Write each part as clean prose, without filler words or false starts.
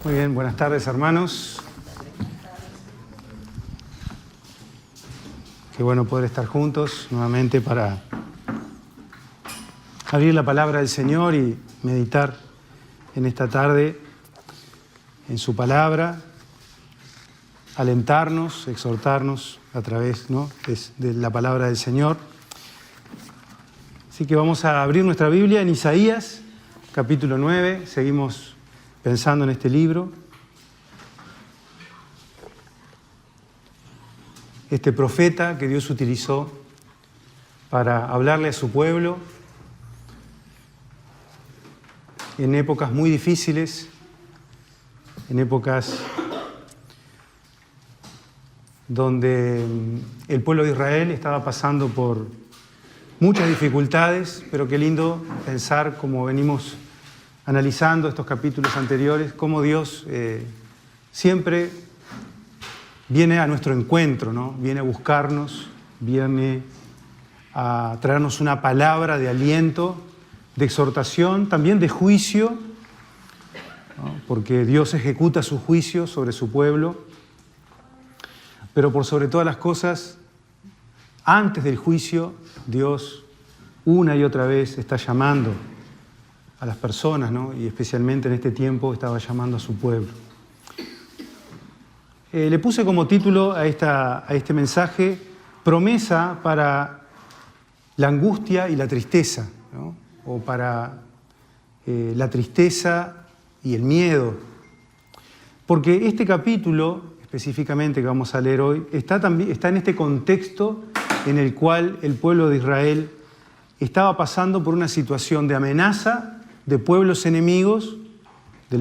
Muy bien, buenas tardes, hermanos. Qué bueno poder estar juntos nuevamente para abrir la palabra del Señor y meditar en esta tarde en su palabra, alentarnos, exhortarnos a través, ¿no?, de la palabra del Señor. Así que vamos a abrir nuestra Biblia en Isaías, capítulo 9. Seguimos pensando en este libro. Este profeta que Dios utilizó para hablarle a su pueblo en épocas muy difíciles, en épocas donde el pueblo de Israel estaba pasando por muchas dificultades, pero qué lindo pensar, como venimos analizando estos capítulos anteriores, cómo Dios siempre viene a nuestro encuentro, ¿no? Viene a buscarnos, viene a traernos una palabra de aliento, de exhortación, también de juicio, ¿no? Porque Dios ejecuta su juicio sobre su pueblo, pero por sobre todas las cosas, antes del juicio, Dios una y otra vez está llamando a las personas, ¿no? Y especialmente en este tiempo estaba llamando a su pueblo. Le puse como título a este mensaje promesa para la angustia y la tristeza, ¿no? O para la tristeza y el miedo. Porque este capítulo, específicamente que vamos a leer hoy, está en este contexto en el cual el pueblo de Israel estaba pasando por una situación de amenaza de pueblos enemigos, de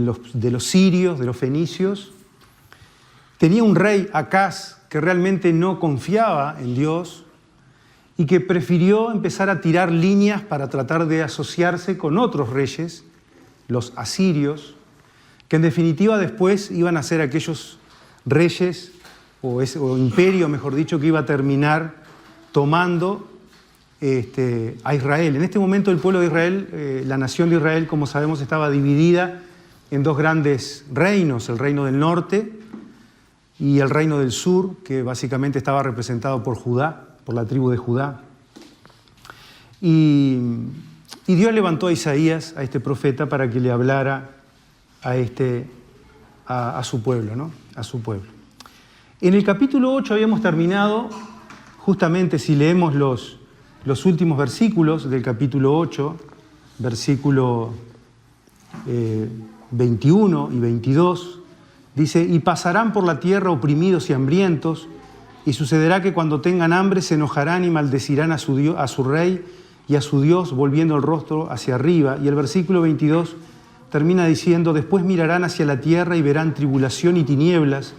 los sirios, de los fenicios. Tenía un rey, Acaz, que realmente no confiaba en Dios y que prefirió empezar a tirar líneas para tratar de asociarse con otros reyes, los asirios, que en definitiva después iban a ser aquellos reyes, o imperio, mejor dicho, que iba a terminar tomando a Israel. En este momento el pueblo de Israel, la nación de Israel, como sabemos, estaba dividida en dos grandes reinos, el reino del norte y el reino del sur, que básicamente estaba representado por Judá, por la tribu de Judá. Y Dios levantó a Isaías, a este profeta, para que le hablara a su pueblo, ¿no? A su pueblo. En el capítulo 8 habíamos terminado, justamente si leemos los últimos versículos del capítulo 8, versículo 21 y 22, dice: y pasarán por la tierra oprimidos y hambrientos, y sucederá que cuando tengan hambre se enojarán y maldecirán a su rey y a su Dios, volviendo el rostro hacia arriba. Y el versículo 22 termina diciendo: después mirarán hacia la tierra y verán tribulación y tinieblas,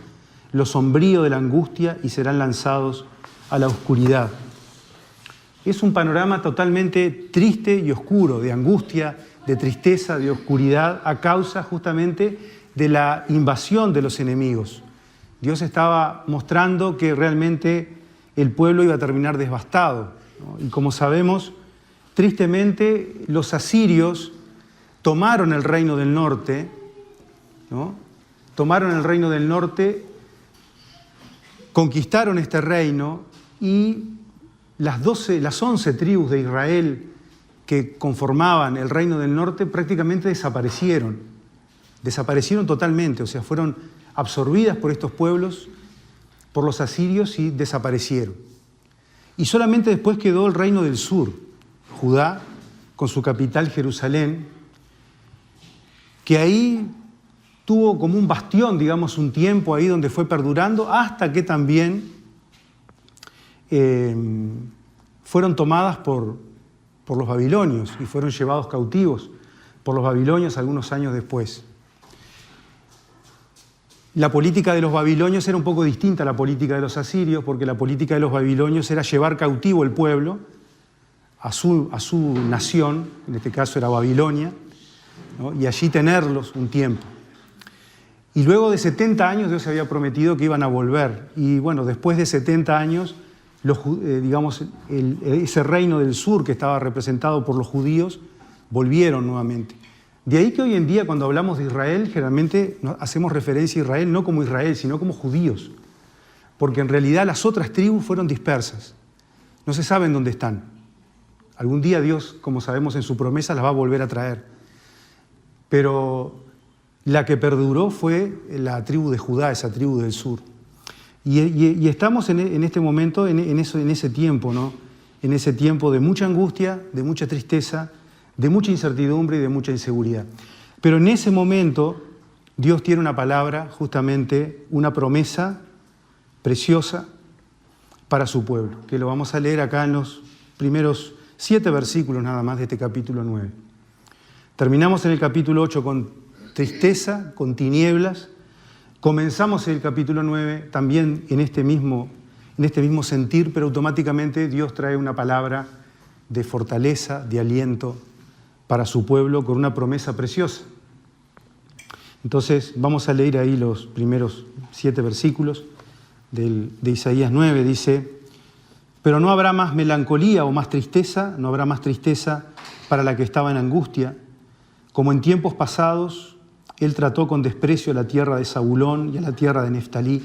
lo sombrío de la angustia, y serán lanzados a la oscuridad. Es un panorama totalmente triste y oscuro, de angustia, de tristeza, de oscuridad, a causa justamente de la invasión de los enemigos. Dios estaba mostrando que realmente el pueblo iba a terminar devastado, ¿no? Y como sabemos, tristemente los asirios tomaron el reino del norte, ¿no? Tomaron el reino del norte, conquistaron este reino, y las 11 tribus de Israel que conformaban el reino del norte prácticamente desaparecieron totalmente, o sea, fueron absorbidas por estos pueblos, por los asirios, y desaparecieron. Y solamente después quedó el reino del sur, Judá, con su capital Jerusalén, que ahí tuvo como un bastión, digamos, un tiempo ahí donde fue perdurando, hasta que también fueron tomadas por los babilonios y fueron llevados cautivos por los babilonios algunos años después. La política de los babilonios era un poco distinta a la política de los asirios, porque la política de los babilonios era llevar cautivo el pueblo a su nación, en este caso era Babilonia, ¿no? Y allí tenerlos un tiempo. Y luego de 70 años Dios había prometido que iban a volver. Y bueno, después de 70 años, ese reino del sur que estaba representado por los judíos, volvieron nuevamente De ahí que hoy en día cuando hablamos de Israel, generalmente hacemos referencia a Israel no como Israel, sino como judíos, porque en realidad las otras tribus fueron dispersas, no se saben dónde están. Algún día Dios, como sabemos en su promesa, las va a volver a traer. Pero la que perduró fue la tribu de Judá, esa tribu del sur. Y estamos en este momento, en ese tiempo, ¿no? En ese tiempo de mucha angustia, de mucha tristeza, de mucha incertidumbre y de mucha inseguridad. Pero en ese momento Dios tiene una palabra, justamente una promesa preciosa para su pueblo, que lo vamos a leer acá en los primeros 7 versículos nada más de este capítulo 9. Terminamos en el capítulo 8 con tristeza, con tinieblas. Comenzamos el capítulo 9 también en este mismo sentir, pero automáticamente Dios trae una palabra de fortaleza, de aliento para su pueblo con una promesa preciosa. Entonces vamos a leer ahí los primeros 7 versículos de Isaías 9. Dice: pero no habrá más melancolía o más tristeza, no habrá más tristeza para la que estaba en angustia. Como en tiempos pasados, él trató con desprecio a la tierra de Zabulón y a la tierra de Neftalí.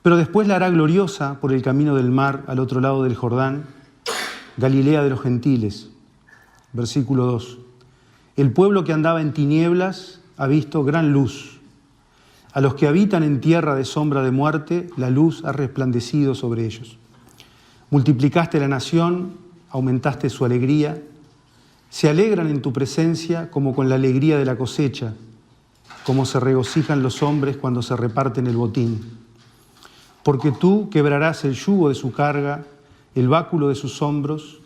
Pero después la hará gloriosa por el camino del mar al otro lado del Jordán, Galilea de los gentiles. Versículo 2. El pueblo que andaba en tinieblas ha visto gran luz. A los que habitan en tierra de sombra de muerte, la luz ha resplandecido sobre ellos. Multiplicaste la nación, aumentaste su alegría. Se alegran en tu presencia como con la alegría de la cosecha, como se regocijan los hombres cuando se reparten el botín. Porque tú quebrarás el yugo de su carga, el báculo de sus hombros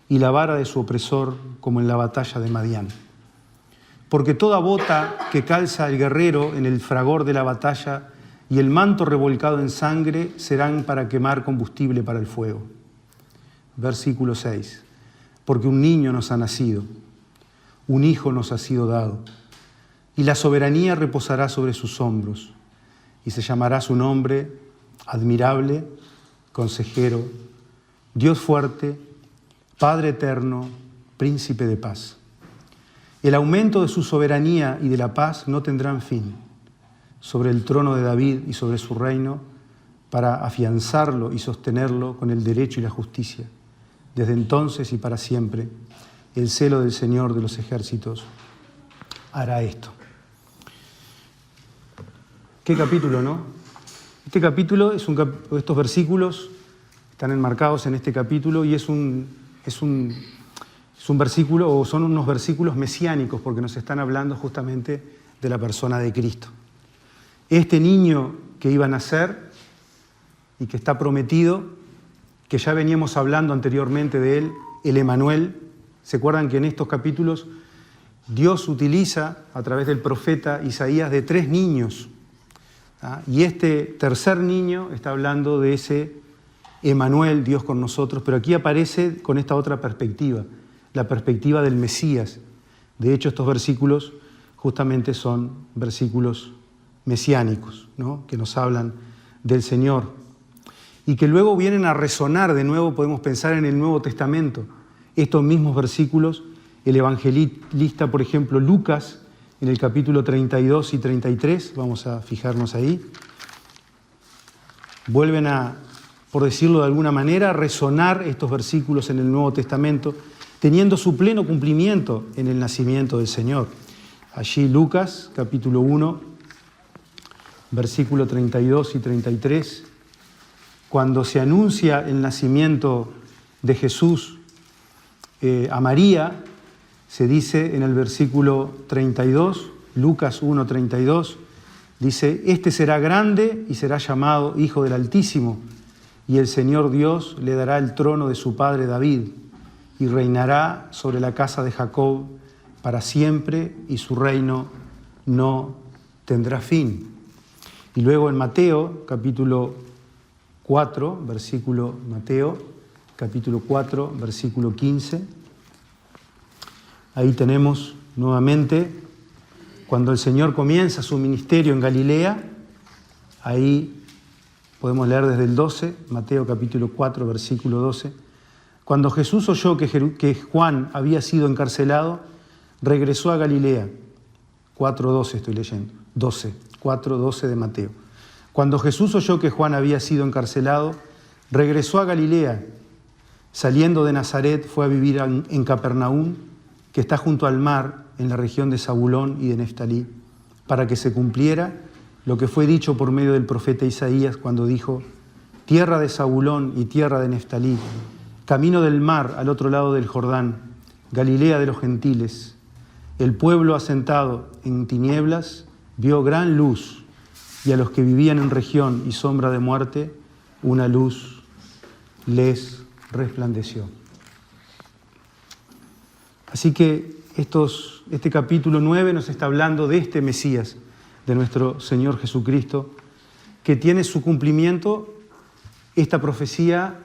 y la vara de su opresor, como en la batalla de Madián. Porque toda bota que calza el guerrero en el fragor de la batalla y el manto revolcado en sangre serán para quemar combustible para el fuego. Versículo 6. Porque un niño nos ha nacido, un hijo nos ha sido dado, y la soberanía reposará sobre sus hombros, y se llamará su nombre Admirable, Consejero, Dios fuerte, Padre eterno, Príncipe de paz. El aumento de su soberanía y de la paz no tendrán fin sobre el trono de David y sobre su reino, para afianzarlo y sostenerlo con el derecho y la justicia, desde entonces y para siempre. El celo del Señor de los ejércitos hará esto. ¿Qué capítulo, no? Este capítulo estos versículos están enmarcados en este capítulo y es un versículo, o son unos versículos mesiánicos, porque nos están hablando justamente de la persona de Cristo. Este niño que iba a nacer y que está prometido, que ya veníamos hablando anteriormente de él, el Emanuel. ¿Se acuerdan que en estos capítulos Dios utiliza a través del profeta Isaías de 3 niños? Y este tercer niño está hablando de ese Emanuel, Dios con nosotros, pero aquí aparece con esta otra perspectiva, la perspectiva del Mesías. De hecho, estos versículos justamente son versículos mesiánicos, ¿no? Que nos hablan del Señor y que luego vienen a resonar de nuevo. Podemos pensar en el Nuevo Testamento. Estos mismos versículos, el evangelista, por ejemplo, Lucas, en el capítulo 32 y 33, vamos a fijarnos ahí, vuelven a, por decirlo de alguna manera, a resonar estos versículos en el Nuevo Testamento, teniendo su pleno cumplimiento en el nacimiento del Señor. Allí Lucas, capítulo 1, versículo 32 y 33, cuando se anuncia el nacimiento de Jesús a María, se dice en el versículo 32, Lucas 1, 32, dice: este será grande y será llamado Hijo del Altísimo, y el Señor Dios le dará el trono de su padre David, y reinará sobre la casa de Jacob para siempre, y su reino no tendrá fin. Y luego en Mateo, capítulo 4, versículo 15, ahí tenemos nuevamente cuando el Señor comienza su ministerio en Galilea. Ahí podemos leer desde el 12, Mateo capítulo 4, versículo 12. Cuando Jesús oyó que Juan había sido encarcelado, regresó a Galilea. 4:12 estoy leyendo. 4:12 de Mateo. Cuando Jesús oyó que Juan había sido encarcelado, regresó a Galilea. Saliendo de Nazaret, fue a vivir en Capernaum, que está junto al mar, en la región de Zabulón y de Neftalí, para que se cumpliera lo que fue dicho por medio del profeta Isaías cuando dijo: tierra de Zabulón y tierra de Neftalí, camino del mar al otro lado del Jordán, Galilea de los gentiles. El pueblo asentado en tinieblas vio gran luz, y a los que vivían en región y sombra de muerte, una luz les resplandeció. Así que este capítulo 9 nos está hablando de este Mesías, de nuestro Señor Jesucristo, que tiene su cumplimiento, esta profecía,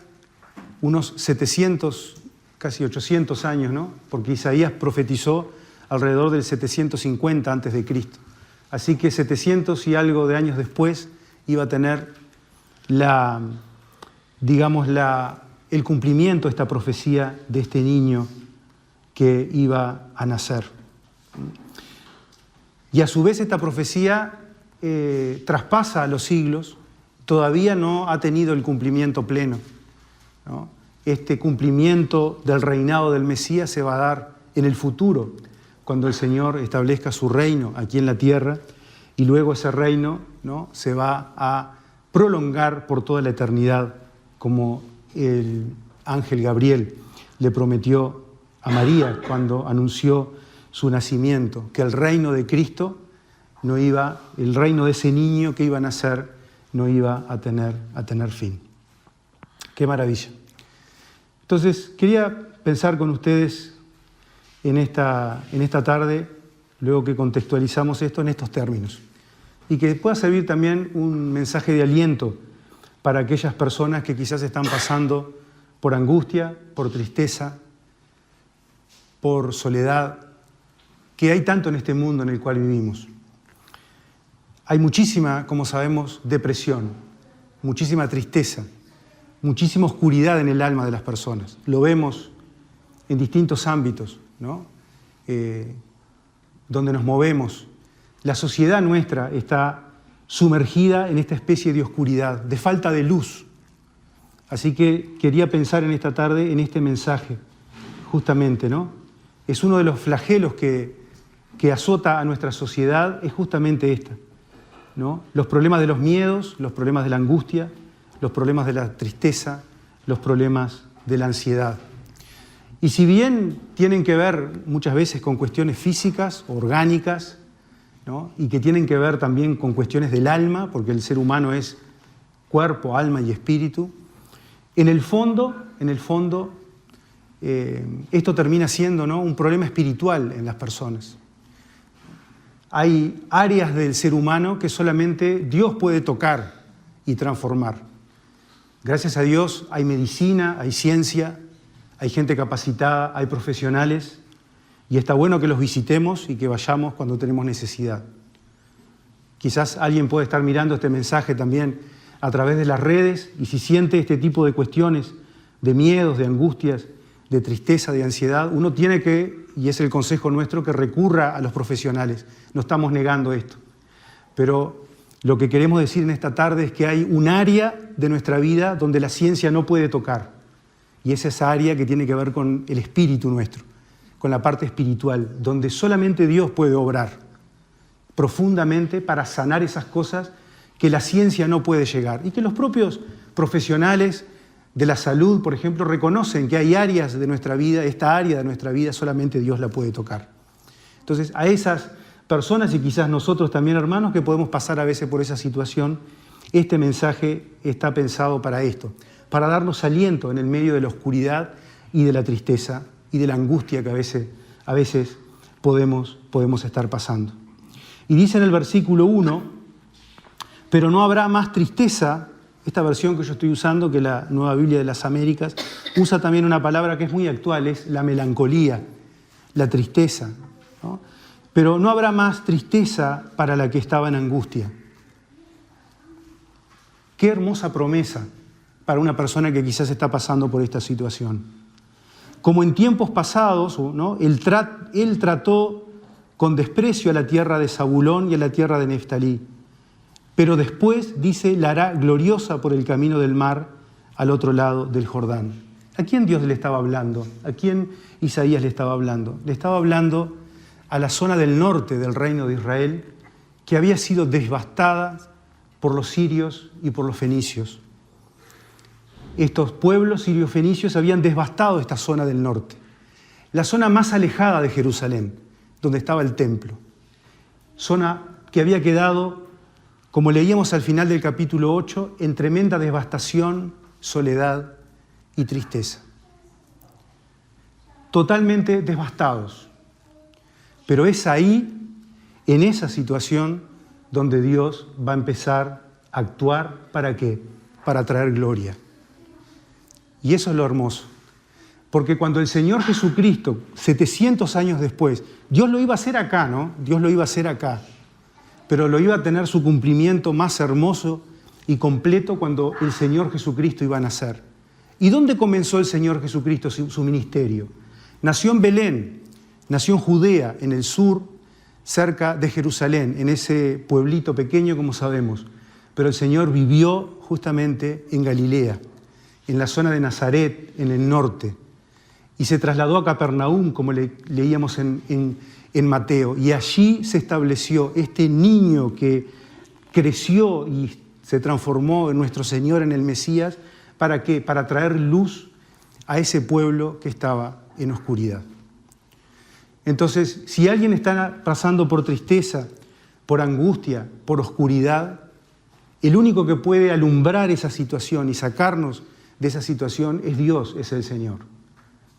unos 700, casi 800 años, ¿no? Porque Isaías profetizó alrededor del 750 a.C. Así que 700 y algo de años después iba a tener el cumplimiento de esta profecía de este niño que iba a nacer. Y a su vez esta profecía traspasa a los siglos, todavía no ha tenido el cumplimiento pleno, ¿no? Este cumplimiento del reinado del Mesías se va a dar en el futuro, cuando el Señor establezca su reino aquí en la tierra, y luego ese reino, ¿no?, se va a prolongar por toda la eternidad, como el ángel Gabriel le prometió a María cuando anunció su nacimiento, que el reino de Cristo el reino de ese niño que iba a nacer no iba a tener fin. ¡Qué maravilla! Entonces, quería pensar con ustedes en esta tarde, luego que contextualizamos esto, en estos términos, y que pueda servir también un mensaje de aliento para aquellas personas que quizás están pasando por angustia, por tristeza, por soledad, que hay tanto en este mundo en el cual vivimos. Hay muchísima, como sabemos, depresión, muchísima tristeza, muchísima oscuridad en el alma de las personas. Lo vemos en distintos ámbitos, ¿no? Donde nos movemos. La sociedad nuestra está sumergida en esta especie de oscuridad, de falta de luz. Así que quería pensar en esta tarde en este mensaje, justamente, ¿no? Es uno de los flagelos que azota a nuestra sociedad, es justamente esta, ¿no? Los problemas de los miedos, los problemas de la angustia, los problemas de la tristeza, los problemas de la ansiedad. Y si bien tienen que ver muchas veces con cuestiones físicas, orgánicas, ¿no?, y que tienen que ver también con cuestiones del alma, porque el ser humano es cuerpo, alma y espíritu, en el fondo, esto termina siendo, ¿no?, un problema espiritual en las personas. Hay áreas del ser humano que solamente Dios puede tocar y transformar. Gracias a Dios hay medicina, hay ciencia, hay gente capacitada, hay profesionales, y está bueno que los visitemos y que vayamos cuando tenemos necesidad. Quizás alguien puede estar mirando este mensaje también a través de las redes, y si siente este tipo de cuestiones, de miedos, de angustias, de tristeza, de ansiedad, uno tiene que, y es el consejo nuestro, que recurra a los profesionales. No estamos negando esto. Pero lo que queremos decir en esta tarde es que hay un área de nuestra vida donde la ciencia no puede tocar. Y es esa área que tiene que ver con el espíritu nuestro, con la parte espiritual, donde solamente Dios puede obrar profundamente para sanar esas cosas que la ciencia no puede llegar. Y que los propios profesionales de la salud, por ejemplo, reconocen que hay áreas de nuestra vida, esta área de nuestra vida solamente Dios la puede tocar. Entonces, a esas personas, y quizás nosotros también, hermanos, que podemos pasar a veces por esa situación, este mensaje está pensado para esto, para darnos aliento en el medio de la oscuridad y de la tristeza y de la angustia que a veces podemos estar pasando. Y dice en el versículo 1, pero no habrá más tristeza. Esta versión que yo estoy usando, que la Nueva Biblia de las Américas, usa también una palabra que es muy actual, es la melancolía, la tristeza, ¿no? Pero no habrá más tristeza para la que estaba en angustia. Qué hermosa promesa para una persona que quizás está pasando por esta situación. Como en tiempos pasados, ¿no? Él trató con desprecio a la tierra de Zabulón y a la tierra de Neftalí. Pero después, dice, la hará gloriosa por el camino del mar al otro lado del Jordán. ¿A quién Dios le estaba hablando? ¿A quién Isaías le estaba hablando? Le estaba hablando a la zona del norte del reino de Israel, que había sido devastada por los sirios y por los fenicios. Estos pueblos sirio-fenicios habían devastado esta zona del norte, la zona más alejada de Jerusalén, donde estaba el templo. Zona que había quedado, como leíamos al final del capítulo 8, en tremenda devastación, soledad y tristeza. Totalmente devastados. Pero es ahí, en esa situación, donde Dios va a empezar a actuar. ¿Para qué? Para traer gloria. Y eso es lo hermoso. Porque cuando el Señor Jesucristo, 700 años después, Dios lo iba a hacer acá, ¿no? Dios lo iba a hacer acá. Pero lo iba a tener su cumplimiento más hermoso y completo cuando el Señor Jesucristo iba a nacer. ¿Y dónde comenzó el Señor Jesucristo su ministerio? Nació en Belén, nació en Judea, en el sur, cerca de Jerusalén, en ese pueblito pequeño, como sabemos. Pero el Señor vivió justamente en Galilea, en la zona de Nazaret, en el norte. Y se trasladó a Capernaum, como leíamos en Mateo. Y allí se estableció este niño que creció y se transformó en nuestro Señor, en el Mesías. ¿Para qué? Para traer luz a ese pueblo que estaba en oscuridad. Entonces, si alguien está pasando por tristeza, por angustia, por oscuridad, el único que puede alumbrar esa situación y sacarnos de esa situación es Dios, es el Señor,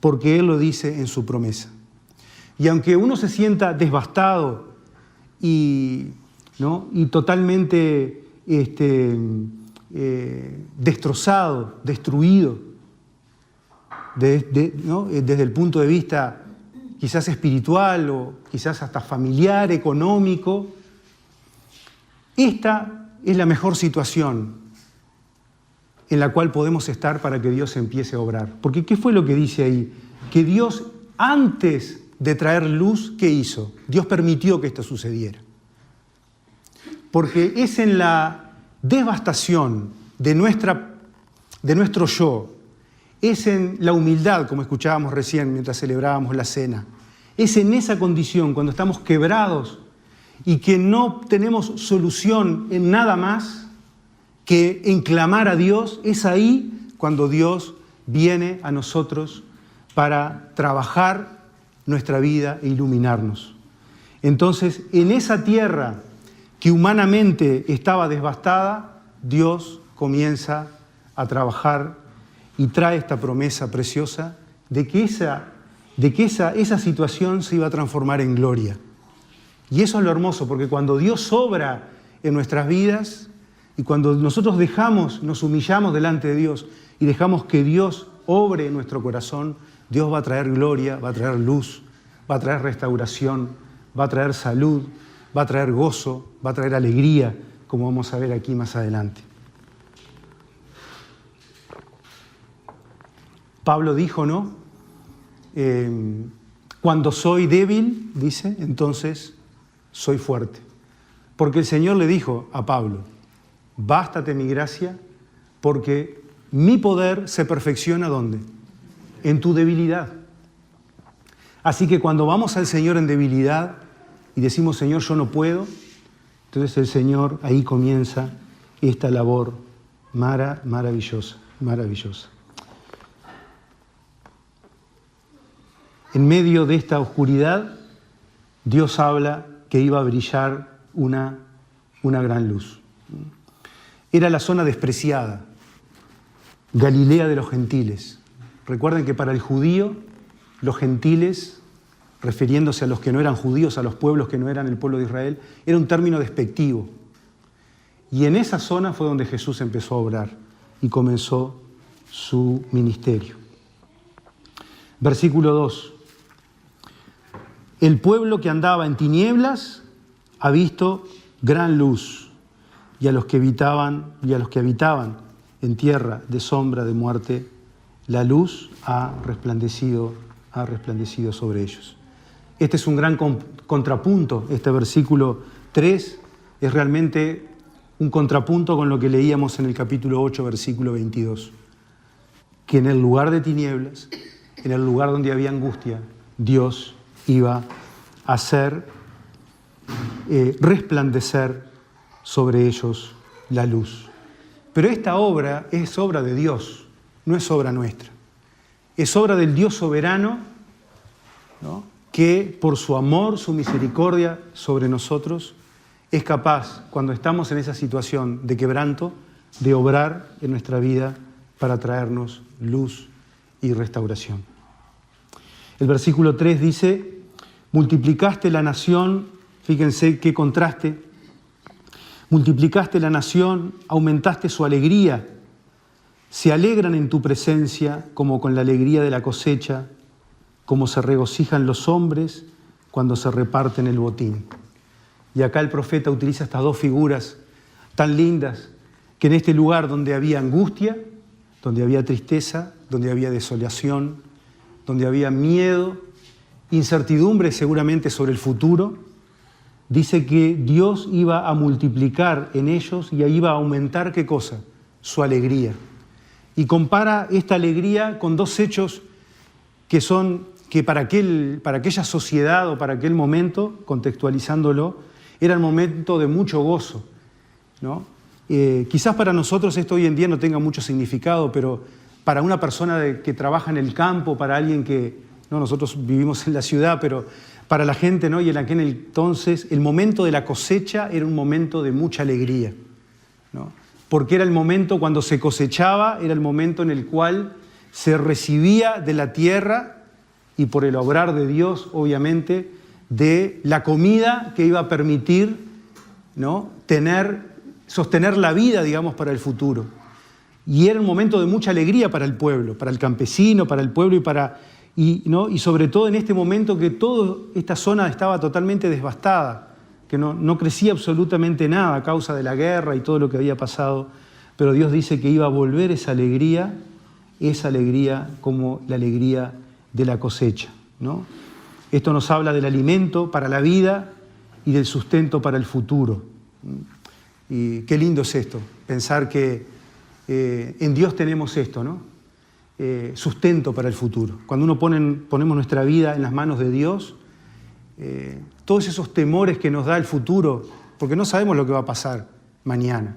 porque Él lo dice en su promesa. Y aunque uno se sienta devastado y totalmente destrozado, destruido, desde el punto de vista quizás espiritual o quizás hasta familiar, económico, esta es la mejor situación en la cual podemos estar para que Dios empiece a obrar. Porque ¿qué fue lo que dice ahí? Que Dios, antes de traer luz, ¿qué hizo? Dios permitió que esto sucediera. Porque es en la devastación de nuestro yo, es en la humildad, como escuchábamos recién mientras celebrábamos la cena, es en esa condición, cuando estamos quebrados y que no tenemos solución en nada más que en clamar a Dios, es ahí cuando Dios viene a nosotros para trabajar nuestra vida e iluminarnos. Entonces, en esa tierra que humanamente estaba devastada, Dios comienza a trabajar y trae esta promesa preciosa de que esa situación se iba a transformar en gloria. Y eso es lo hermoso, porque cuando Dios obra en nuestras vidas y cuando nosotros nos humillamos delante de Dios y dejamos que Dios obre en nuestro corazón, Dios va a traer gloria, va a traer luz, va a traer restauración, va a traer salud, va a traer gozo, va a traer alegría, como vamos a ver aquí más adelante. Pablo dijo, ¿no? Cuando soy débil, dice, entonces soy fuerte. Porque el Señor le dijo a Pablo, bástate mi gracia, porque mi poder se perfecciona ¿dónde? En tu debilidad. Así que cuando vamos al Señor en debilidad y decimos, Señor, yo no puedo, entonces el Señor ahí comienza esta labor maravillosa, maravillosa. En medio de esta oscuridad, Dios habla que iba a brillar una gran luz. Era la zona despreciada, Galilea de los gentiles. Recuerden que para el judío, los gentiles, refiriéndose a los que no eran judíos, a los pueblos que no eran el pueblo de Israel, era un término despectivo. Y en esa zona fue donde Jesús empezó a obrar y comenzó su ministerio. Versículo 2. El pueblo que andaba en tinieblas ha visto gran luz, y a los que habitaban en tierra de sombra de muerte, la luz ha resplandecido sobre ellos. Este es un gran contrapunto. Este versículo 3 es realmente un contrapunto con lo que leíamos en el capítulo 8, versículo 22. Que en el lugar de tinieblas, en el lugar donde había angustia, Dios iba a hacer resplandecer sobre ellos la luz. Pero esta obra es obra de Dios, no es obra nuestra. Es obra del Dios soberano, ¿no?, que por su amor, su misericordia sobre nosotros, es capaz, cuando estamos en esa situación de quebranto, de obrar en nuestra vida para traernos luz y restauración. El versículo 3 dice: multiplicaste la nación, fíjense qué contraste, multiplicaste la nación, aumentaste su alegría, se alegran en tu presencia como con la alegría de la cosecha, como se regocijan los hombres cuando se reparten el botín. Y acá el profeta utiliza estas dos figuras tan lindas, que en este lugar donde había angustia, donde había tristeza, donde había desolación, donde había miedo, incertidumbre seguramente sobre el futuro, dice que Dios iba a multiplicar en ellos y iba a aumentar, ¿qué cosa? Su alegría. Y compara esta alegría con dos hechos que para aquella sociedad o para aquel momento, contextualizándolo, era un momento de mucho gozo, ¿no? Quizás para nosotros esto hoy en día no tenga mucho significado, pero para una persona que trabaja en el campo, para alguien que, no, nosotros vivimos en la ciudad, pero para la gente, ¿no?, y en aquel entonces el momento de la cosecha era un momento de mucha alegría, ¿no? Porque era el momento cuando se cosechaba, era el momento en el cual se recibía de la tierra y por el obrar de Dios, obviamente, de la comida que iba a permitir, ¿no?, sostener la vida, digamos, para el futuro. Y era un momento de mucha alegría para el pueblo, para el campesino, para el pueblo y sobre todo en este momento que toda esta zona estaba totalmente devastada, que no crecía absolutamente nada a causa de la guerra y todo lo que había pasado. Pero Dios dice que iba a volver esa alegría como la alegría de la cosecha, ¿no? Esto nos habla del alimento para la vida y del sustento para el futuro. Y qué lindo es esto, pensar que en Dios tenemos esto, ¿no? Sustento para el futuro. Cuando ponemos nuestra vida en las manos de Dios, todos esos temores que nos da el futuro, porque no sabemos lo que va a pasar mañana,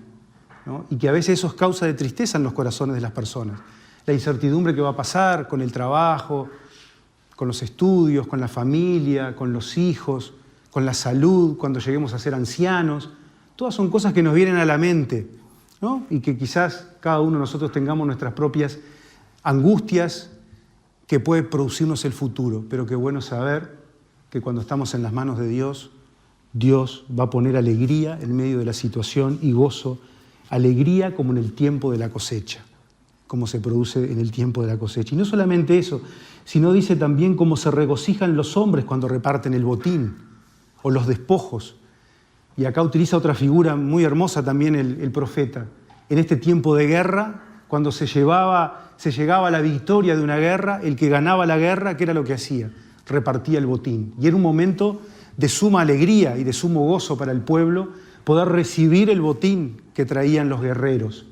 ¿no? Y que a veces eso es causa de tristeza en los corazones de las personas. La incertidumbre que va a pasar con el trabajo, con los estudios, con la familia, con los hijos, con la salud, cuando lleguemos a ser ancianos. Todas son cosas que nos vienen a la mente, ¿no? Y que quizás cada uno de nosotros tengamos nuestras propias angustias que puede producirnos el futuro. Pero qué bueno saber que cuando estamos en las manos de Dios, Dios va a poner alegría en medio de la situación y gozo, alegría como en el tiempo de la cosecha, como se produce en el tiempo de la cosecha. Y no solamente eso, sino dice también cómo se regocijan los hombres cuando reparten el botín o los despojos. Y acá utiliza otra figura muy hermosa también el profeta. En este tiempo de guerra, cuando se llegaba a la victoria de una guerra, el que ganaba la guerra, ¿qué era lo que hacía? Repartía el botín. Y era un momento de suma alegría y de sumo gozo para el pueblo poder recibir el botín que traían los guerreros,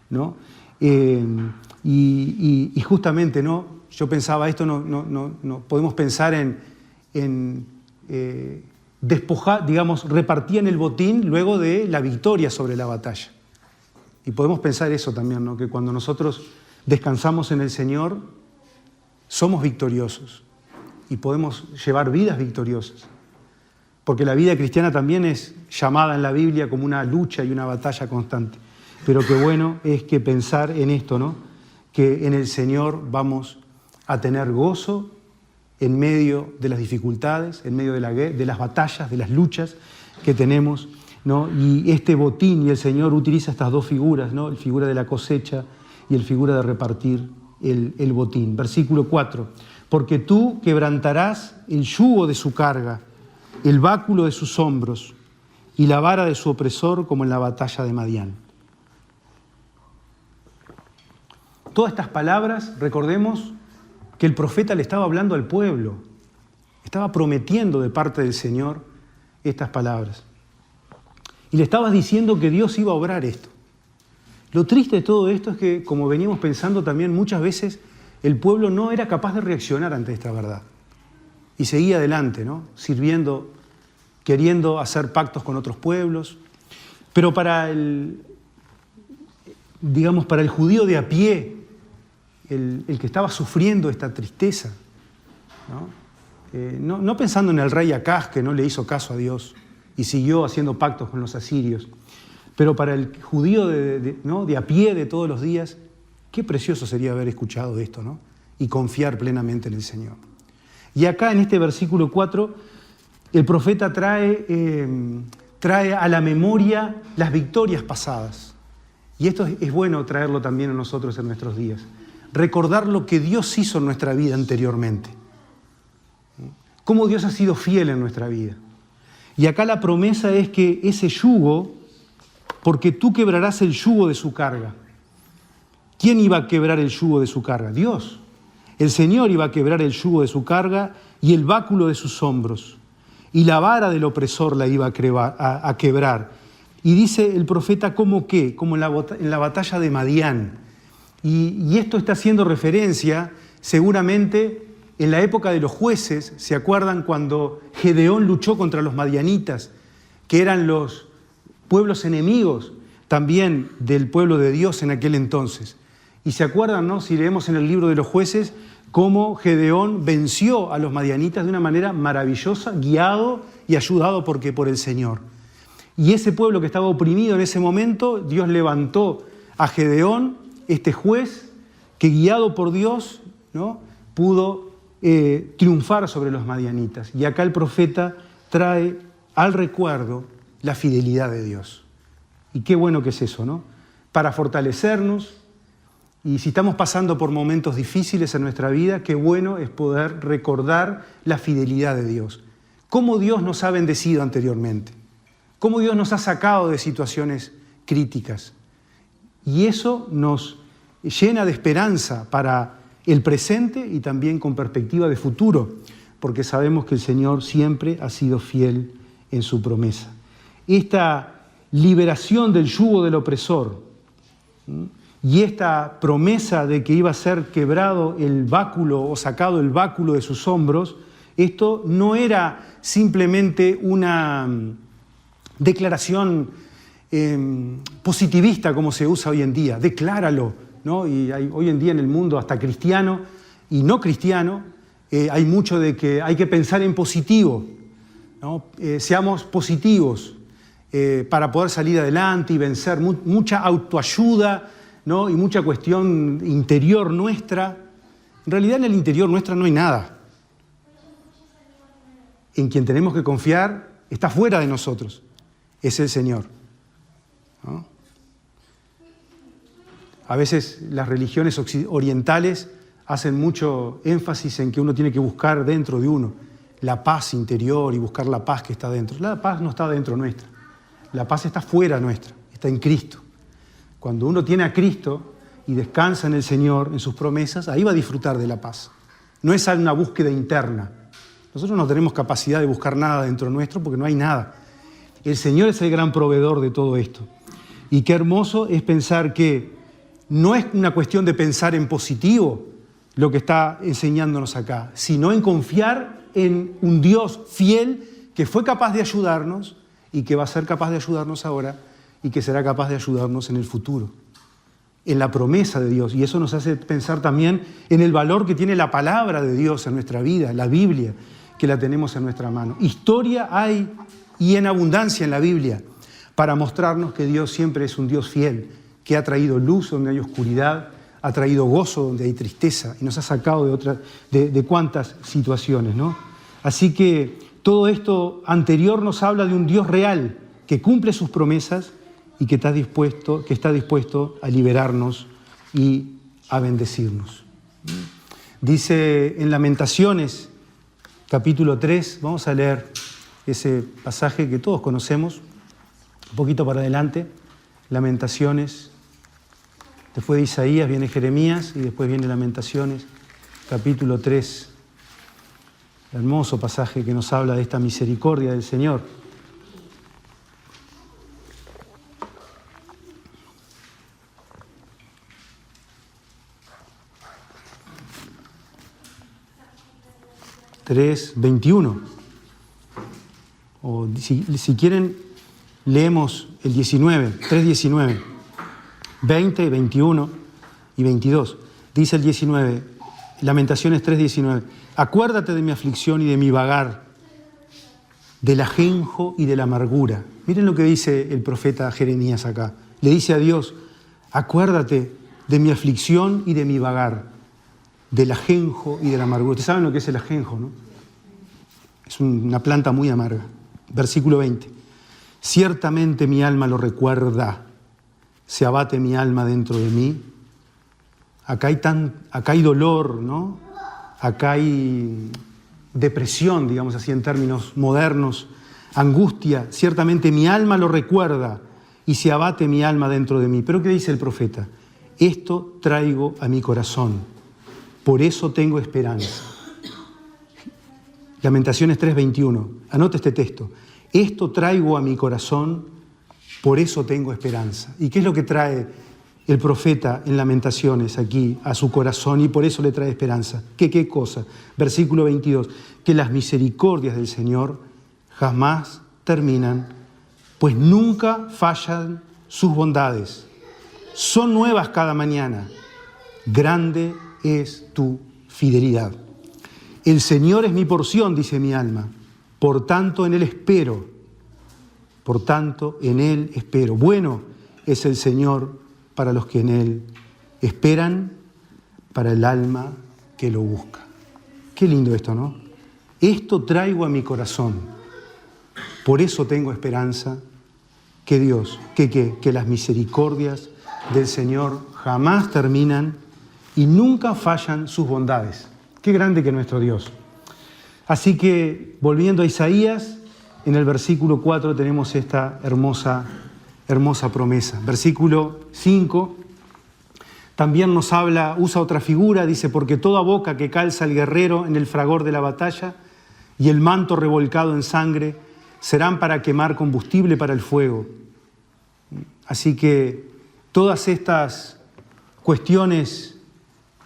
¿no? Y justamente, ¿no?, yo pensaba esto, no podemos pensar en despojar, digamos, repartían el botín luego de la victoria sobre la batalla. Y podemos pensar eso también, ¿no?, que cuando nosotros descansamos en el Señor, somos victoriosos y podemos llevar vidas victoriosas. Porque la vida cristiana también es llamada en la Biblia como una lucha y una batalla constante. Pero qué bueno es que pensar en esto, ¿no?, que en el Señor vamos a tener gozo en medio de las dificultades, en medio de las batallas, de las luchas que tenemos, ¿no? Y este botín, y el Señor utiliza estas dos figuras, ¿no?, la figura de la cosecha y la figura de repartir el botín. Versículo 4. Porque tú quebrantarás el yugo de su carga, el báculo de sus hombros y la vara de su opresor como en la batalla de Madián. todas estas palabras, recordemos que el profeta le estaba hablando al pueblo, estaba prometiendo de parte del Señor estas palabras. Y le estaba diciendo que Dios iba a obrar esto. Lo triste de todo esto es que, como veníamos pensando también, muchas veces el pueblo no era capaz de reaccionar ante esta verdad. Y seguía adelante, ¿no? Sirviendo, queriendo hacer pactos con otros pueblos. Pero para el judío de a pie, el que estaba sufriendo esta tristeza, no pensando en el rey Acaz, que no le hizo caso a Dios y siguió haciendo pactos con los asirios, pero para el judío de a pie de todos los días, qué precioso sería haber escuchado esto, ¿no? Y confiar plenamente en el Señor. Y acá en este versículo 4, el profeta trae a la memoria las victorias pasadas. Y esto es bueno traerlo también a nosotros en nuestros días. Recordar lo que Dios hizo en nuestra vida anteriormente. Cómo Dios ha sido fiel en nuestra vida. Y acá la promesa es que ese yugo, porque tú quebrarás el yugo de su carga. ¿Quién iba a quebrar el yugo de su carga? Dios. El Señor iba a quebrar el yugo de su carga y el báculo de sus hombros. Y la vara del opresor la iba a quebrar. Y dice el profeta, ¿cómo qué? Como en la batalla de Madián. Y esto está haciendo referencia, seguramente, en la época de los jueces. ¿Se acuerdan cuando Gedeón luchó contra los madianitas, que eran los pueblos enemigos también del pueblo de Dios en aquel entonces? Y se acuerdan, ¿no? Si leemos en el libro de los jueces, cómo Gedeón venció a los madianitas de una manera maravillosa, guiado y ayudado por el Señor. Y ese pueblo que estaba oprimido en ese momento, Dios levantó a Gedeón, este juez, que guiado por Dios, ¿no? Pudo triunfar sobre los madianitas. Y acá el profeta trae al recuerdo la fidelidad de Dios. Y qué bueno que es eso, ¿no? Para fortalecernos. Y si estamos pasando por momentos difíciles en nuestra vida, qué bueno es poder recordar la fidelidad de Dios. Cómo Dios nos ha bendecido anteriormente. Cómo Dios nos ha sacado de situaciones críticas. Y eso nos llena de esperanza para el presente y también con perspectiva de futuro, porque sabemos que el Señor siempre ha sido fiel en su promesa. Esta liberación del yugo del opresor, y esta promesa de que iba a ser quebrado el báculo o sacado el báculo de sus hombros, esto no era simplemente una declaración positivista como se usa hoy en día. Decláralo, ¿no? Y hoy en día en el mundo, hasta cristiano y no cristiano, hay mucho de que hay que pensar en positivo, ¿no? Seamos positivos para poder salir adelante y vencer. Mucha autoayuda, ¿no? Y mucha cuestión interior nuestra. En realidad en el interior nuestra no hay nada. En quien tenemos que confiar está fuera de nosotros, es el Señor, ¿no? A veces las religiones orientales hacen mucho énfasis en que uno tiene que buscar dentro de uno la paz interior y buscar la paz que está dentro. La paz no está dentro nuestra, la paz está fuera nuestra, está en Cristo. Cuando uno tiene a Cristo y descansa en el Señor, en sus promesas, ahí va a disfrutar de la paz. No es una búsqueda interna. Nosotros no tenemos capacidad de buscar nada dentro nuestro porque no hay nada. El Señor es el gran proveedor de todo esto. Y qué hermoso es pensar que no es una cuestión de pensar en positivo lo que está enseñándonos acá, sino en confiar en un Dios fiel que fue capaz de ayudarnos y que va a ser capaz de ayudarnos ahora y que será capaz de ayudarnos en el futuro, en la promesa de Dios. Y eso nos hace pensar también en el valor que tiene la palabra de Dios en nuestra vida, la Biblia, que la tenemos en nuestra mano. Historia hay y en abundancia en la Biblia para mostrarnos que Dios siempre es un Dios fiel, que ha traído luz donde hay oscuridad, ha traído gozo donde hay tristeza y nos ha sacado de cuántas situaciones, ¿no? Así que todo esto anterior nos habla de un Dios real que cumple sus promesas y que está dispuesto a liberarnos y a bendecirnos. Dice en Lamentaciones, capítulo 3, vamos a leer ese pasaje que todos conocemos, un poquito para adelante, Lamentaciones, Después de Isaías viene Jeremías y después viene Lamentaciones, capítulo 3. Hermoso pasaje que nos habla de esta misericordia del Señor. (3:21). O si quieren, leemos el 19, 3:19, 20, 21 y 22. Dice el 19, Lamentaciones 3:19. Acuérdate de mi aflicción y de mi vagar, del ajenjo y de la amargura. Miren lo que dice el profeta Jeremías acá. Le dice a Dios, acuérdate de mi aflicción y de mi vagar, del ajenjo y de la amargura. Ustedes saben lo que es el ajenjo, ¿no? Es una planta muy amarga. Versículo 20. Ciertamente mi alma lo recuerda, se abate mi alma dentro de mí. Acá hay dolor, ¿no? Acá hay depresión, digamos así en términos modernos, angustia. Ciertamente mi alma lo recuerda y se abate mi alma dentro de mí. Pero ¿qué dice el profeta? Esto traigo a mi corazón, por eso tengo esperanza. Lamentaciones 3:21. Anota este texto. Esto traigo a mi corazón, por eso tengo esperanza. ¿Y qué es lo que trae el profeta en Lamentaciones aquí a su corazón y por eso le trae esperanza? ¿Qué cosa? Versículo 22. Que las misericordias del Señor jamás terminan, pues nunca fallan sus bondades. Son nuevas cada mañana. Grande es tu fidelidad. El Señor es mi porción, dice mi alma. Por tanto, en Él espero. Por tanto, en Él espero. Bueno es el Señor para los que en Él esperan, para el alma que lo busca. Qué lindo esto, ¿no? Esto traigo a mi corazón. Por eso tengo esperanza que Dios, que las misericordias del Señor jamás terminan y nunca fallan sus bondades. Qué grande que es nuestro Dios. Así que, volviendo a Isaías, en el versículo 4 tenemos esta hermosa promesa. Versículo 5 también nos habla, usa otra figura, dice, porque toda boca que calza el guerrero en el fragor de la batalla y el manto revolcado en sangre serán para quemar combustible para el fuego. Así que todas estas cuestiones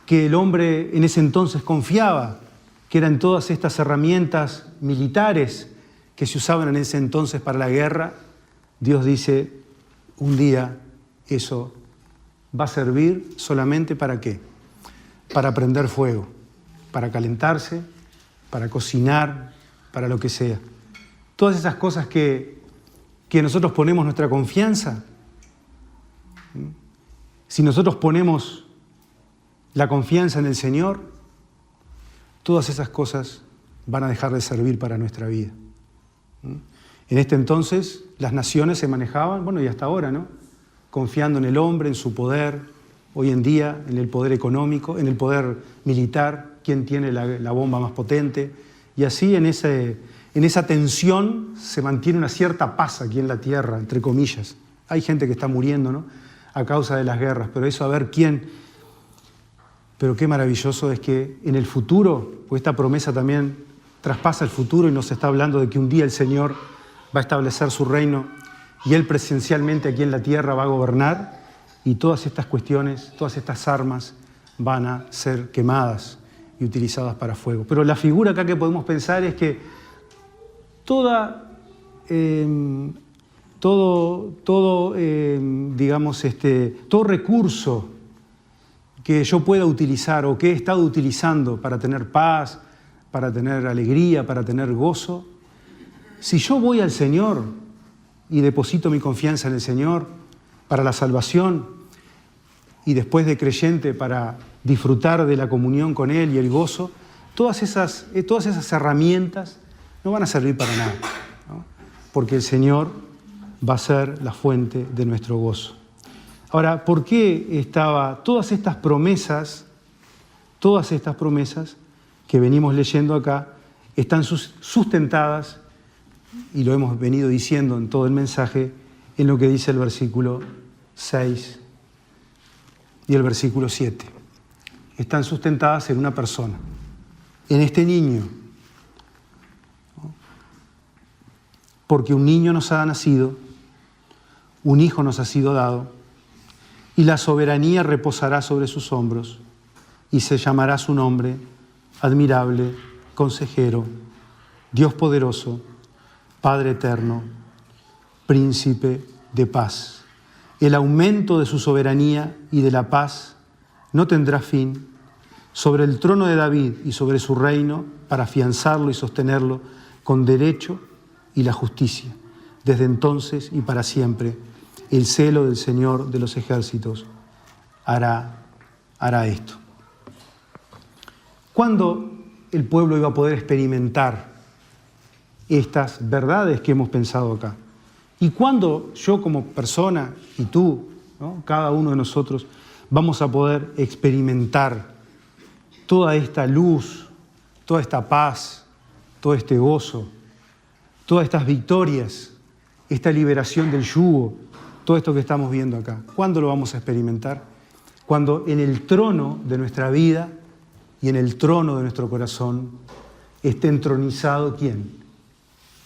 que el hombre en ese entonces confiaba, que eran todas estas herramientas militares que se usaban en ese entonces para la guerra, Dios dice, un día eso va a servir solamente ¿para qué? Para prender fuego, para calentarse, para cocinar, para lo que sea. Todas esas cosas que nosotros ponemos nuestra confianza, si nosotros ponemos la confianza en el Señor, todas esas cosas van a dejar de servir para nuestra vida. En este entonces las naciones se manejaban, bueno, y hasta ahora, ¿no? Confiando en el hombre, en su poder, hoy en día en el poder económico, en el poder militar, quién tiene la bomba más potente, y así en esa tensión se mantiene una cierta paz aquí en la tierra, entre comillas. Hay gente que está muriendo, ¿no? A causa de las guerras, pero eso a ver quién. Pero qué maravilloso es que en el futuro, pues esta promesa también traspasa el futuro y nos está hablando de que un día el Señor va a establecer su reino y Él presencialmente aquí en la tierra va a gobernar y todas estas cuestiones, todas estas armas van a ser quemadas y utilizadas para fuego. Pero la figura acá que podemos pensar es que todo recurso que yo pueda utilizar o que he estado utilizando para tener paz, para tener alegría, para tener gozo, si yo voy al Señor y deposito mi confianza en el Señor para la salvación y después de creyente para disfrutar de la comunión con Él y el gozo, todas esas herramientas no van a servir para nada, ¿no? Porque el Señor va a ser la fuente de nuestro gozo. Ahora, ¿por qué todas estas promesas que venimos leyendo acá están sustentadas, y lo hemos venido diciendo en todo el mensaje, en lo que dice el versículo 6 y el versículo 7. Están sustentadas en una persona, en este niño. Porque un niño nos ha nacido, un hijo nos ha sido dado, y la soberanía reposará sobre sus hombros, y se llamará su nombre admirable, consejero, Dios poderoso, Padre eterno, príncipe de paz. El aumento de su soberanía y de la paz no tendrá fin sobre el trono de David y sobre su reino, para afianzarlo y sostenerlo con derecho y la justicia, desde entonces y para siempre. El celo del Señor de los ejércitos hará esto. ¿Cuándo el pueblo iba a poder experimentar estas verdades que hemos pensado acá? ¿Y cuándo yo como persona y tú, ¿no?, cada uno de nosotros, vamos a poder experimentar toda esta luz, toda esta paz, todo este gozo, todas estas victorias, esta liberación del yugo, todo esto que estamos viendo acá? ¿Cuándo lo vamos a experimentar? Cuando en el trono de nuestra vida y en el trono de nuestro corazón esté entronizado, ¿quién?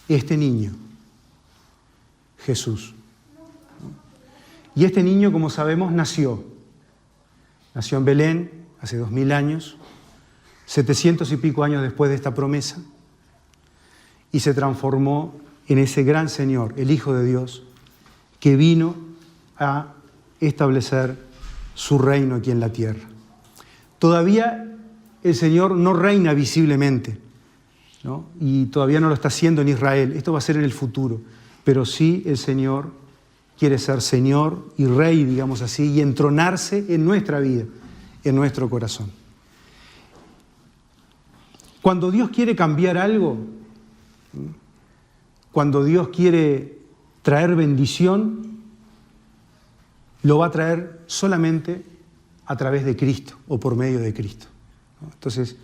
Este niño, Jesús. Y este niño, como sabemos, nació en Belén hace 2000 años, 700 y pico años después de esta promesa, y se transformó en ese gran Señor, el Hijo de Dios, que vino a establecer su reino aquí en la tierra. Todavía el Señor no reina visiblemente, ¿no? Y todavía no lo está haciendo en Israel. Esto va a ser en el futuro. Pero sí el Señor quiere ser Señor y Rey, digamos así, y entronarse en nuestra vida, en nuestro corazón. Cuando Dios quiere cambiar algo, cuando Dios quiere traer bendición, lo va a traer solamente a través de Cristo o por medio de Cristo. Entonces,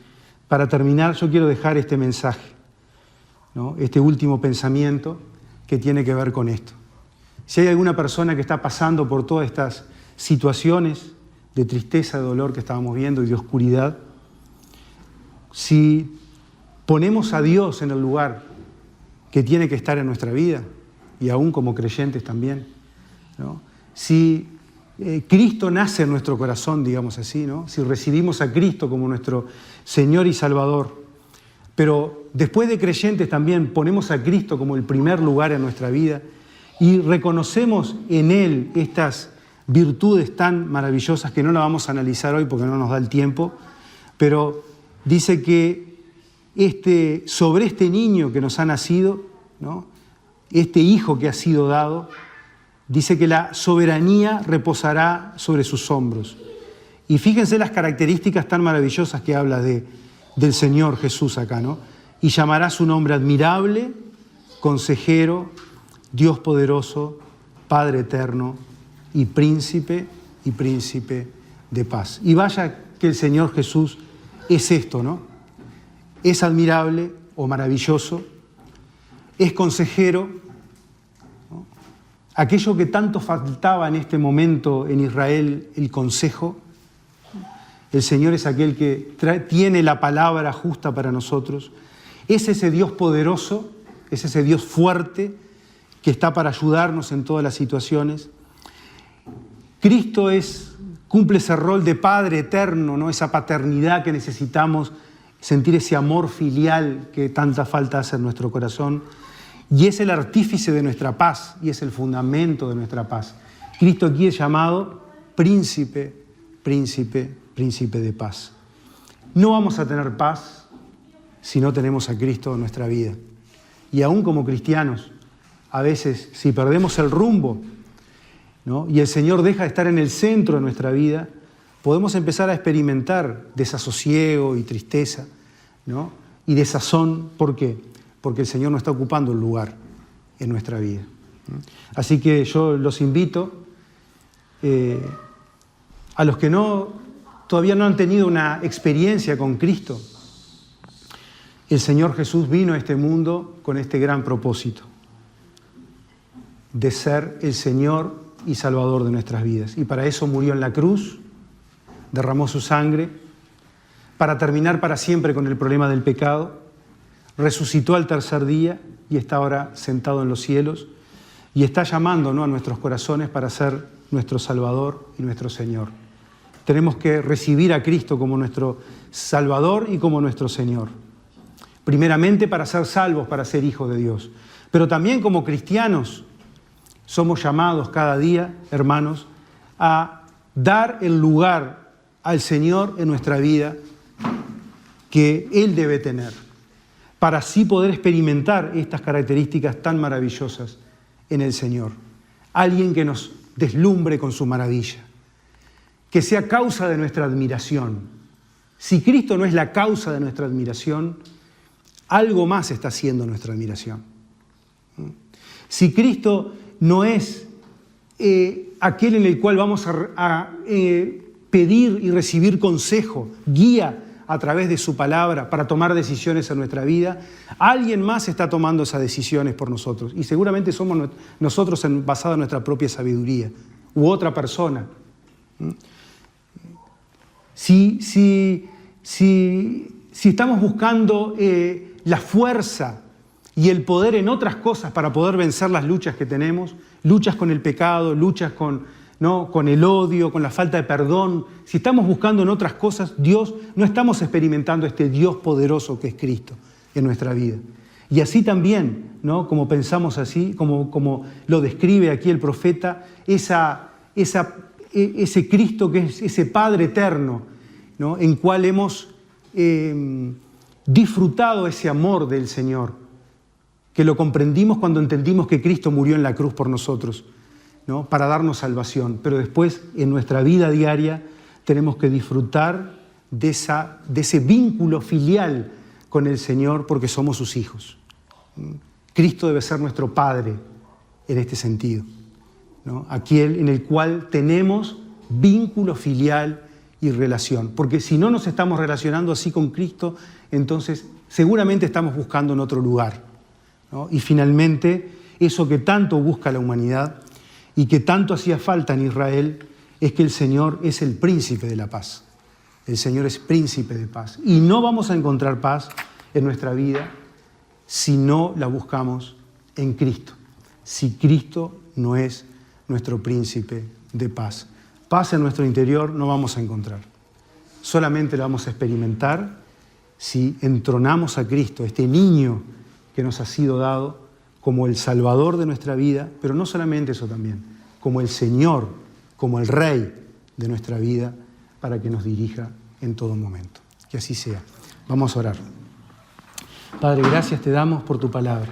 para terminar, yo quiero dejar este mensaje, ¿no?, este último pensamiento que tiene que ver con esto. Si hay alguna persona que está pasando por todas estas situaciones de tristeza, de dolor que estábamos viendo y de oscuridad, si ponemos a Dios en el lugar que tiene que estar en nuestra vida, y aún como creyentes también, ¿no?, si Cristo nace en nuestro corazón, digamos así, ¿no?, si recibimos a Cristo como nuestro Señor y Salvador, pero después de creyentes también ponemos a Cristo como el primer lugar en nuestra vida y reconocemos en Él estas virtudes tan maravillosas que no las vamos a analizar hoy porque no nos da el tiempo, pero dice que sobre este niño que nos ha nacido, ¿no?, este hijo que ha sido dado, dice que la soberanía reposará sobre sus hombros. Y fíjense las características tan maravillosas que habla del Señor Jesús acá, ¿no? Y llamará su nombre admirable, consejero, Dios poderoso, Padre eterno y príncipe de paz. Y vaya que el Señor Jesús es esto, ¿no? Es admirable o maravilloso, es consejero, ¿no?, aquello que tanto faltaba en este momento en Israel, el consejo. El Señor es aquel que tiene la palabra justa para nosotros. Es ese Dios poderoso, es ese Dios fuerte que está para ayudarnos en todas las situaciones. Cristo cumple ese rol de Padre eterno, ¿no?, esa paternidad que necesitamos, sentir ese amor filial que tanta falta hace en nuestro corazón. Y es el artífice de nuestra paz y es el fundamento de nuestra paz. Cristo aquí es llamado príncipe de paz. No vamos a tener paz si no tenemos a Cristo en nuestra vida. Y aún como cristianos, a veces si perdemos el rumbo, ¿no?, y el Señor deja de estar en el centro de nuestra vida, podemos empezar a experimentar desasosiego y tristeza, ¿no?, y desazón. ¿Por qué? Porque el Señor no está ocupando el lugar en nuestra vida. Así que yo los invito a los que todavía no han tenido una experiencia con Cristo. El Señor Jesús vino a este mundo con este gran propósito de ser el Señor y Salvador de nuestras vidas. Y para eso murió en la cruz derramó su sangre para terminar para siempre con el problema del pecado, resucitó al tercer día y está ahora sentado en los cielos y está llamando, ¿no?, a nuestros corazones para ser nuestro Salvador y nuestro Señor. Tenemos que recibir a Cristo como nuestro Salvador y como nuestro Señor. Primeramente para ser salvos, para ser hijos de Dios. Pero también como cristianos somos llamados cada día, hermanos, a dar el lugar al Señor en nuestra vida que Él debe tener, para así poder experimentar estas características tan maravillosas en el Señor. Alguien que nos deslumbre con su maravilla, que sea causa de nuestra admiración. Si Cristo no es la causa de nuestra admiración, algo más está haciendo nuestra admiración. Si Cristo no es aquel en el cual vamos a pedir y recibir consejo, guía a través de su palabra para tomar decisiones en nuestra vida, alguien más está tomando esas decisiones por nosotros. Y seguramente somos nosotros basados en nuestra propia sabiduría, u otra persona. Si estamos buscando la fuerza y el poder en otras cosas para poder vencer las luchas que tenemos, luchas con el pecado, luchas con el odio, con la falta de perdón, si estamos buscando en otras cosas, no estamos experimentando este Dios poderoso que es Cristo en nuestra vida. Y así también, ¿no?, como pensamos así, como lo describe aquí el profeta, ese Cristo que es ese Padre eterno, ¿no?, en cual hemos disfrutado ese amor del Señor, que lo comprendimos cuando entendimos que Cristo murió en la cruz por nosotros, ¿no?, para darnos salvación. Pero después, en nuestra vida diaria, tenemos que disfrutar de ese vínculo filial con el Señor porque somos sus hijos. Cristo debe ser nuestro Padre en este sentido, ¿no?, aquel en el cual tenemos vínculo filial y relación. Porque si no nos estamos relacionando así con Cristo, entonces seguramente estamos buscando en otro lugar, ¿no? Y finalmente, eso que tanto busca la humanidad y que tanto hacía falta en Israel, es que el Señor es el príncipe de la paz. El Señor es príncipe de paz. Y no vamos a encontrar paz en nuestra vida si no la buscamos en Cristo. Si Cristo no es nuestro príncipe de paz. Paz en nuestro interior no vamos a encontrar. Solamente la vamos a experimentar si entronamos a Cristo, este niño que nos ha sido dado como el Salvador de nuestra vida, pero no solamente eso también, como el Señor, como el Rey de nuestra vida, para que nos dirija en todo momento. Que así sea. Vamos a orar. Padre, gracias te damos por tu palabra.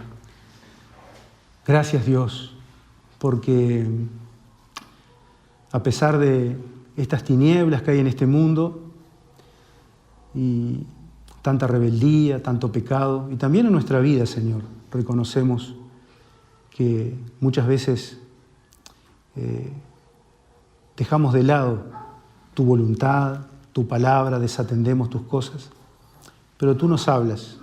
Gracias, Dios, porque a pesar de estas tinieblas que hay en este mundo y tanta rebeldía, tanto pecado, y también en nuestra vida, Señor, reconocemos que muchas veces dejamos de lado tu voluntad, tu palabra, desatendemos tus cosas, pero tú nos hablas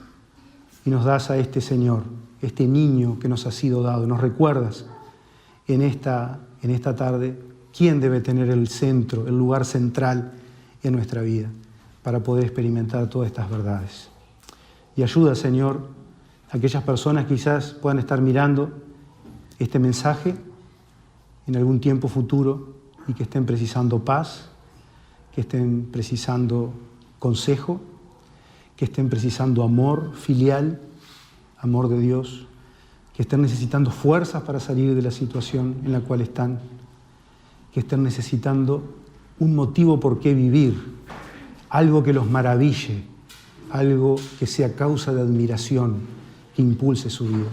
y nos das a este Señor, este niño que nos ha sido dado. Nos recuerdas en esta tarde quién debe tener el centro, el lugar central en nuestra vida para poder experimentar todas estas verdades. Y ayuda, Señor, a aquellas personas que quizás puedan estar mirando este mensaje en algún tiempo futuro y que estén precisando paz, que estén precisando consejo, que estén precisando amor filial, amor de Dios, que estén necesitando fuerzas para salir de la situación en la cual están, que estén necesitando un motivo por qué vivir, algo que los maraville, algo que sea causa de admiración, que impulse su vida.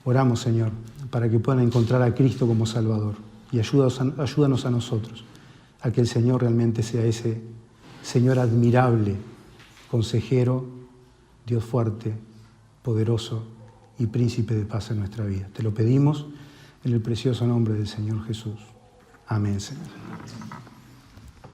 Oramos, Señor, para que puedan encontrar a Cristo como Salvador y ayúdanos a nosotros, a que el Señor realmente sea ese Señor admirable, consejero, Dios fuerte, poderoso y príncipe de paz en nuestra vida. Te lo pedimos en el precioso nombre del Señor Jesús. Amén, Señor.